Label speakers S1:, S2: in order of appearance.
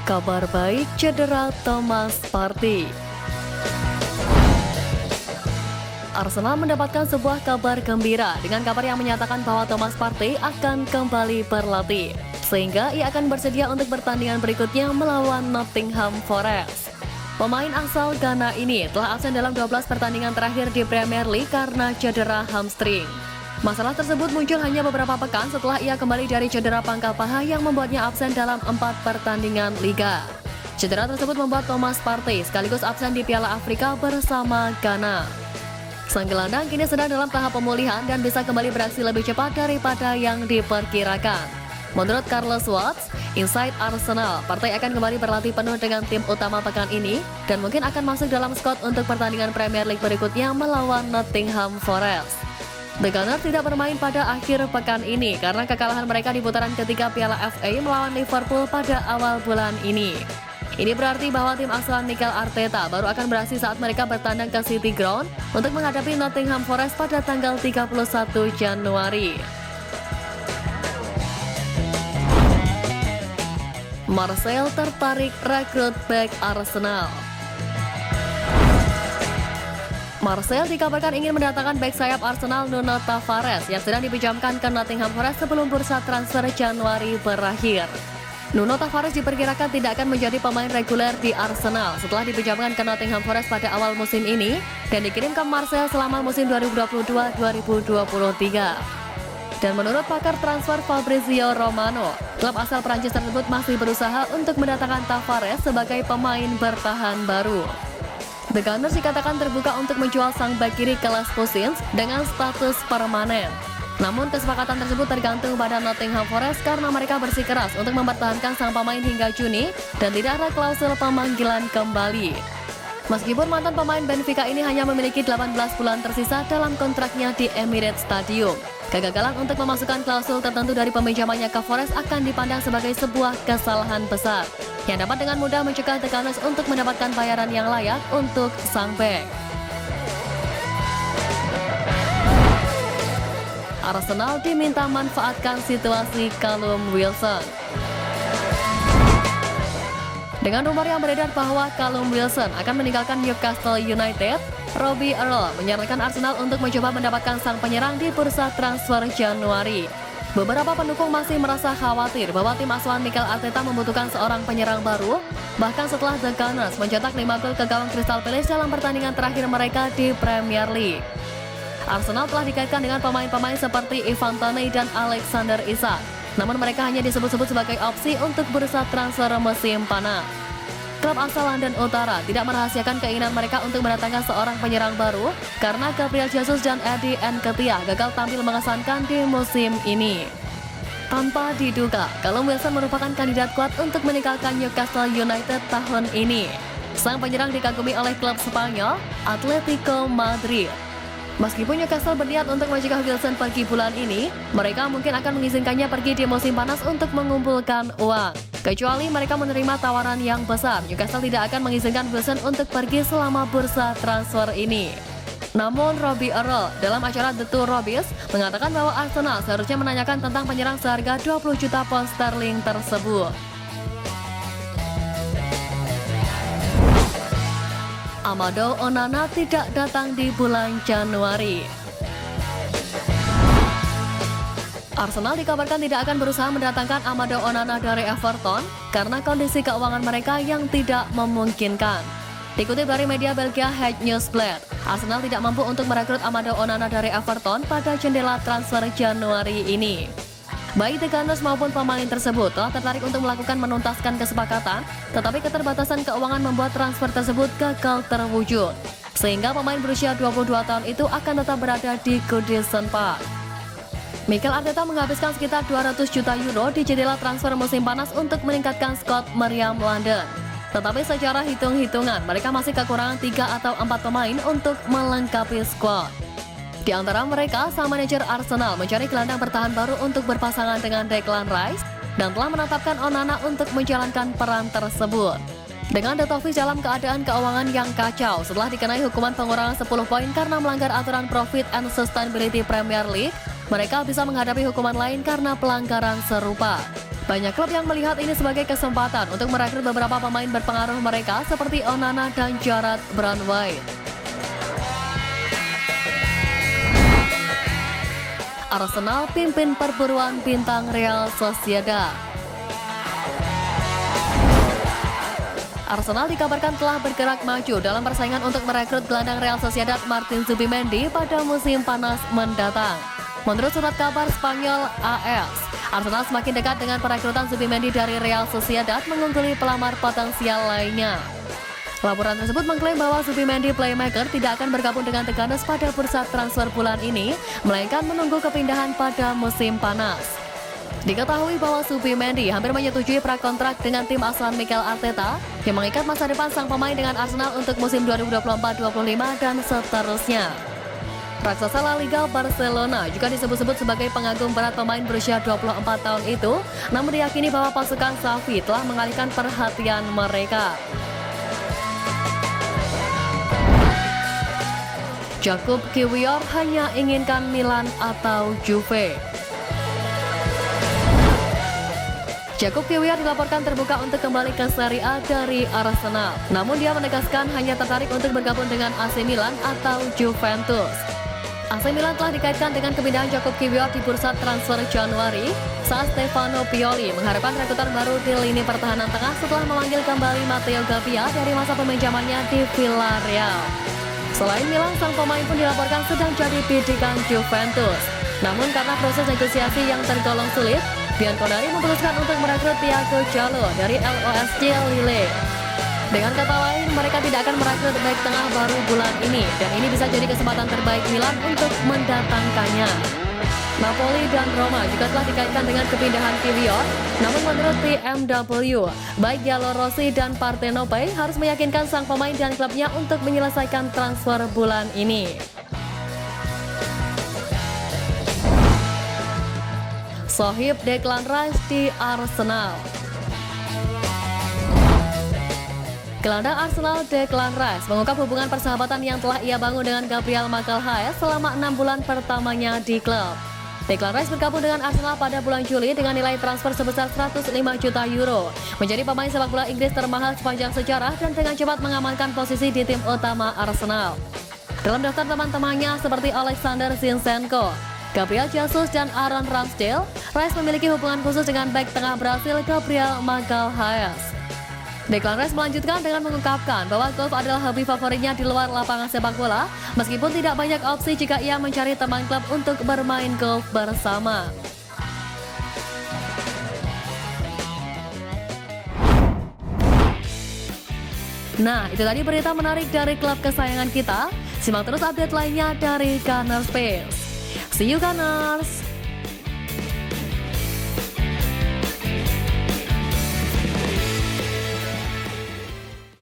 S1: Kabar baik, cedera Thomas Partey. Arsenal mendapatkan sebuah kabar gembira dengan kabar yang menyatakan bahwa Thomas Partey akan kembali berlatih, sehingga ia akan bersedia untuk pertandingan berikutnya melawan Nottingham Forest. Pemain asal Ghana ini telah absen dalam 12 pertandingan terakhir di Premier League karena cedera hamstring. Masalah tersebut muncul hanya beberapa pekan setelah ia kembali dari cedera pangkal paha yang membuatnya absen dalam 4 pertandingan Liga. Cedera tersebut membuat Thomas Partey sekaligus absen di Piala Afrika bersama Ghana. Sang gelandang kini sedang dalam tahap pemulihan dan bisa kembali beraksi lebih cepat daripada yang diperkirakan. Menurut Carlos Watts, Inside Arsenal, Partey akan kembali berlatih penuh dengan tim utama pekan ini dan mungkin akan masuk dalam squad untuk pertandingan Premier League berikutnya melawan Nottingham Forest. The Gunners tidak bermain pada akhir pekan ini karena kekalahan mereka di putaran ketiga Piala FA melawan Liverpool pada awal bulan ini. Ini berarti bahwa tim asuhan Mikel Arteta baru akan beraksi saat mereka bertandang ke City Ground untuk menghadapi Nottingham Forest pada tanggal 31 Januari. Marseille tertarik rekrut bek Arsenal. Marseille dikabarkan ingin mendatangkan bek sayap Arsenal Nuno Tavares yang sedang dipinjamkan ke Nottingham Forest sebelum bursa transfer Januari berakhir. Nuno Tavares diperkirakan tidak akan menjadi pemain reguler di Arsenal setelah dipinjamkan ke Nottingham Forest pada awal musim ini dan dikirim ke Marseille selama musim 2022-2023. Dan menurut pakar transfer Fabrizio Romano, klub asal Prancis tersebut masih berusaha untuk mendatangkan Tavares sebagai pemain bertahan baru. The Gunners dikatakan terbuka untuk menjual sang bek kiri ke Les Cousins dengan status permanen. Namun kesepakatan tersebut tergantung pada Nottingham Forest karena mereka bersikeras untuk mempertahankan sang pemain hingga Juni dan tidak ada klausul pemanggilan kembali. Meskipun mantan pemain Benfica ini hanya memiliki 18 bulan tersisa dalam kontraknya di Emirates Stadium, kegagalan untuk memasukkan klausul tertentu dari peminjamannya ke Forest akan dipandang sebagai sebuah kesalahan besar yang dapat dengan mudah mencegah The Gunners untuk mendapatkan bayaran yang layak untuk sang bek. Arsenal diminta manfaatkan situasi Callum Wilson. Dengan rumor yang beredar bahwa Callum Wilson akan meninggalkan Newcastle United, Robbie Earle menyarankan Arsenal untuk mencoba mendapatkan sang penyerang di bursa transfer Januari. Beberapa pendukung masih merasa khawatir bahwa tim asuhan Mikel Arteta membutuhkan seorang penyerang baru, bahkan setelah The Gunners mencetak 5 gol ke gawang Crystal Palace dalam pertandingan terakhir mereka di Premier League. Arsenal telah dikaitkan dengan pemain-pemain seperti Ivan Toney dan Alexander Isak, namun mereka hanya disebut-sebut sebagai opsi untuk bursa transfer musim panas. Klub asal London Utara tidak merahasiakan keinginan mereka untuk mendatangkan seorang penyerang baru karena Gabriel Jesus dan Eddie Nketiah gagal tampil mengesankan di musim ini. Tanpa diduga, Callum Wilson merupakan kandidat kuat untuk meninggalkan Newcastle United tahun ini. Sang penyerang dikagumi oleh klub Spanyol, Atletico Madrid. Meskipun Newcastle berniat untuk mencegah Wilson pergi bulan ini, mereka mungkin akan mengizinkannya pergi di musim panas untuk mengumpulkan uang. Kecuali mereka menerima tawaran yang besar, Newcastle tidak akan mengizinkan Wilson untuk pergi selama bursa transfer ini. Namun Robbie Earle dalam acara The Two Robbies mengatakan bahwa Arsenal seharusnya menanyakan tentang penyerang seharga 20 juta pound sterling tersebut. Amadou Onana tidak datang di bulan Januari. Arsenal dikabarkan tidak akan berusaha mendatangkan Amadou Onana dari Everton karena kondisi keuangan mereka yang tidak memungkinkan. Dikutip dari media Belgia Het Nieuwsblad, Arsenal tidak mampu untuk merekrut Amadou Onana dari Everton pada jendela transfer Januari ini. Baik The Gunners maupun pemain tersebut telah tertarik untuk melakukan menuntaskan kesepakatan, tetapi keterbatasan keuangan membuat transfer tersebut gagal terwujud. Sehingga pemain berusia 22 tahun itu akan tetap berada di Goodison Park. Mikel Arteta menghabiskan sekitar 200 juta euro di jendela transfer musim panas untuk meningkatkan skuad meriam London. Tetapi secara hitung-hitungan, mereka masih kekurangan 3 atau 4 pemain untuk melengkapi skuad. Di antara mereka, sang manajer Arsenal mencari gelandang bertahan baru untuk berpasangan dengan Declan Rice dan telah menetapkan Onana untuk menjalankan peran tersebut. Dengan The Toffees dalam keadaan keuangan yang kacau setelah dikenai hukuman pengurangan 10 poin karena melanggar aturan Profit and Sustainability Premier League, mereka bisa menghadapi hukuman lain karena pelanggaran serupa. Banyak klub yang melihat ini sebagai kesempatan untuk merekrut beberapa pemain berpengaruh mereka seperti Onana dan Jarrad Brandweidt. Arsenal pimpin perburuan bintang Real Sociedad. Arsenal dikabarkan telah bergerak maju dalam persaingan untuk merekrut gelandang Real Sociedad Martin Zubimendi pada musim panas mendatang. Menurut surat kabar Spanyol AS, Arsenal semakin dekat dengan perekrutan Zubimendi dari Real Sociedad mengungguli pelamar potensial lainnya. Laporan tersebut mengklaim bahwa Zubimendi playmaker tidak akan bergabung dengan Teganes pada bursa transfer bulan ini, melainkan menunggu kepindahan pada musim panas. Diketahui bahwa Zubimendi hampir menyetujui prakontrak dengan tim asuhan Mikel Arteta yang mengikat masa depan sang pemain dengan Arsenal untuk musim 2024-25 dan seterusnya. Raksasa La Liga Barcelona juga disebut-sebut sebagai pengagum berat pemain berusia 24 tahun itu, namun diyakini bahwa pasukan Xavi telah mengalihkan perhatian mereka. Jakub Kiwior hanya inginkan Milan atau Juve. Jakub Kiwior dilaporkan terbuka untuk kembali ke Serie A dari Arsenal. Namun dia menegaskan hanya tertarik untuk bergabung dengan AC Milan atau Juventus. AC Milan telah dikaitkan dengan kepindahan Jakub Kiwior di bursa transfer Januari saat Stefano Pioli mengharapkan rekrutan baru di lini pertahanan tengah setelah memanggil kembali Matteo Gabbia dari masa peminjamannya di Villarreal. Selain Milan, sang pemain pun dilaporkan sedang jadi bidikan Juventus. Namun karena proses negosiasi yang tergolong sulit, Bianconeri memutuskan untuk merekrut Thiago Jallo dari LOSC Lille. Dengan kata lain, mereka tidak akan merekrut bek tengah baru bulan ini, dan ini bisa jadi kesempatan terbaik Milan untuk mendatangkannya. Napoli dan Roma juga telah dikaitkan dengan kepindahan Kiwior, namun menurut TMW, baik Jallo Rossi dan Partenope harus meyakinkan sang pemain dan klubnya untuk menyelesaikan transfer bulan ini. Sohib Declan Rice di Arsenal. Gelandang Arsenal Declan Rice mengungkap hubungan persahabatan yang telah ia bangun dengan Gabriel Magalhaes selama 6 bulan pertamanya di klub. Declan Rice bergabung dengan Arsenal pada bulan Juli dengan nilai transfer sebesar 105 juta euro, menjadi pemain sepak bola Inggris termahal sepanjang sejarah dan dengan cepat mengamankan posisi di tim utama Arsenal. Dalam daftar teman-temannya seperti Alexander Zinchenko, Gabriel Jesus dan Aaron Ramsdale, Rice memiliki hubungan khusus dengan bek tengah Brasil Gabriel Magalhaes. Declan Rice melanjutkan dengan mengungkapkan bahwa golf adalah hobi favoritnya di luar lapangan sepak bola, meskipun tidak banyak opsi jika ia mencari teman klub untuk bermain golf bersama. Nah, itu tadi berita menarik dari klub kesayangan kita. Simak terus update lainnya dari Gunners Space. See you Gunners!